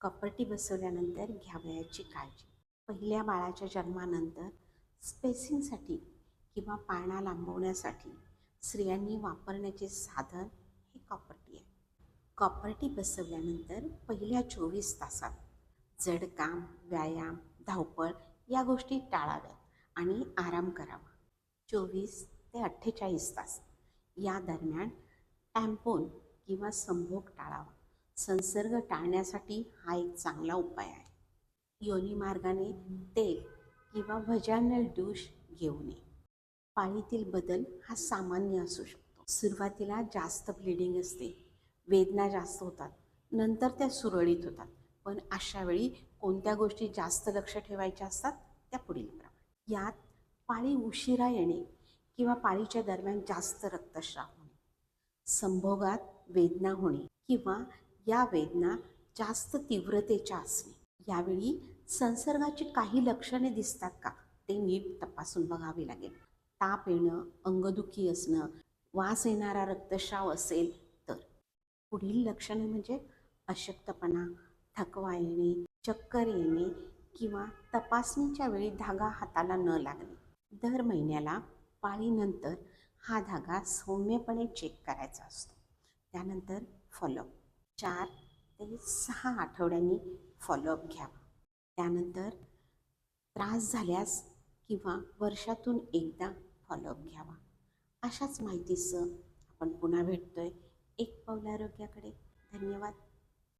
कपाटी बसवल्यानंतर घ्यावयाची काळजी. पहिल्या बाळाच्या जन्मानंतर स्पेसिंगसाठी किंवा पाळणा लांबवण्यासाठी स्त्रियांनी वापरण्याचे साधन हे कॉपर्टी आहे. कॉपर्टी बसवल्यानंतर पहिल्या 24 तासात जडकाम, व्यायाम, धावपळ या गोष्टी टाळाव्यात आणि आराम करावा. 24 ते 48 तास या दरम्यान टॅम्पोन किंवा संभोग टाळावा. संसर्ग टाळण्यासाठी हा एक चांगला उपाय आहे. योनिमार्गाने तेल किंवा व्हॅजाइनल डूश घेऊ नये. पाळीतील बदल हा सामान्य असू शकतो. सुरुवातीला जास्त ब्लिडिंग असते, वेदना जास्त होतात, नंतर त्या सुरळीत होतात. पण अशा वेळी कोणत्या गोष्टी जास्त लक्ष ठेवायच्या असतात त्या पुढीलप्रमाणे. यात पाळी उशिरा येणे किंवा पाळीच्या दरम्यान जास्त रक्तस्राव होणे, संभोगात वेदना होणे किंवा या वेदना जास्त तीव्रतेच्या असणे. यावेळी संसर्गाची काही लक्षणे दिसतात का ते नीट तपासून बघावे लागेल. ताप येणं, अंगदुखी असणं, वास येणारा रक्तस्राव असेल तर. पुढील लक्षणे म्हणजे अशक्तपणा, थकवा येणे, चक्कर येणे किंवा तपासणीच्या वेळी धागा हाताला न लागणे. दर महिन्याला पाळीनंतर हा धागा सौम्यपणे चेक करायचा असतो. त्यानंतर फॉलोअप 4 ते 6 आठवड्यांनी फॉलोअप घ्यावा. त्यानंतर त्रास झाल्यास किंवा वर्षातून एकदा फॉलोअप घ्यावा. अशाच माहितीसह आपण पुन्हा भेटतोय एक पाऊल आरोग्याकडे. धन्यवाद.